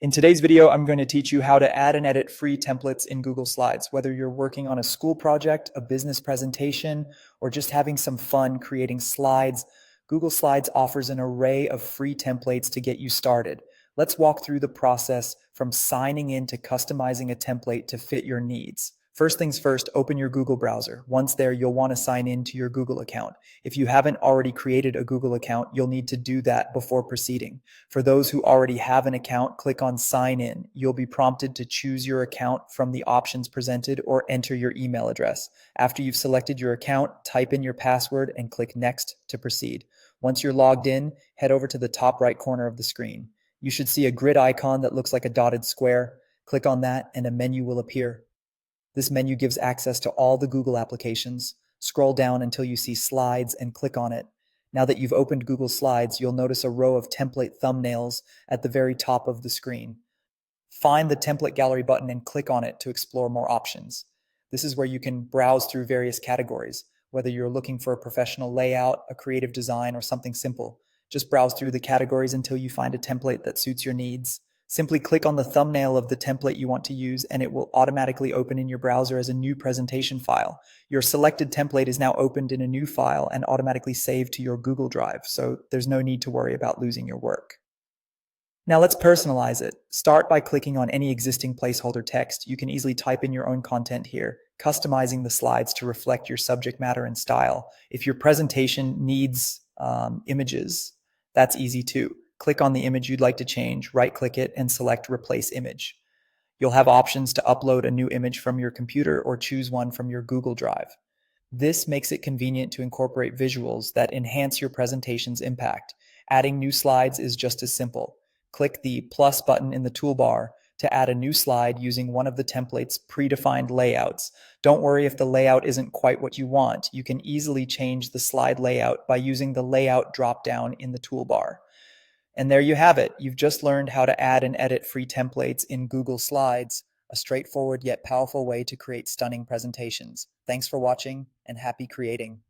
In today's video, I'm going to teach you how to add and edit free templates in Google Slides. Whether you're working on a school project, a business presentation, or just having some fun creating slides, Google Slides offers an array of free templates to get you started. Let's walk through the process from signing in to customizing a template to fit your needs. First things first, open your Google browser. Once there, you'll want to sign in to your Google account. If you haven't already created a Google account, you'll need to do that before proceeding. For those who already have an account, click on Sign In. You'll be prompted to choose your account from the options presented or enter your email address. After you've selected your account, type in your password and click Next to proceed. Once you're logged in, head over to the top right corner of the screen. You should see a grid icon that looks like a dotted square. Click on that and a menu will appear. This menu gives access to all the Google applications. Scroll down until you see Slides and click on it. Now that you've opened Google Slides, you'll notice a row of template thumbnails at the very top of the screen. Find the Template Gallery button and click on it to explore more options. This is where you can browse through various categories, whether you're looking for a professional layout, a creative design, or something simple. Just browse through the categories until you find a template that suits your needs. Simply click on the thumbnail of the template you want to use and it will automatically open in your browser as a new presentation file. Your selected template is now opened in a new file and automatically saved to your Google Drive, so there's no need to worry about losing your work. Now let's personalize it. Start by clicking on any existing placeholder text. You can easily type in your own content here, customizing the slides to reflect your subject matter and style. If your presentation needs images, that's easy too. Click on the image you'd like to change, right-click it, and select Replace Image. You'll have options to upload a new image from your computer or choose one from your Google Drive. This makes it convenient to incorporate visuals that enhance your presentation's impact. Adding new slides is just as simple. Click the plus button in the toolbar to add a new slide using one of the template's predefined layouts. Don't worry if the layout isn't quite what you want. You can easily change the slide layout by using the layout dropdown in the toolbar. And there you have it. You've just learned how to add and edit free templates in Google Slides, a straightforward yet powerful way to create stunning presentations. Thanks for watching and happy creating.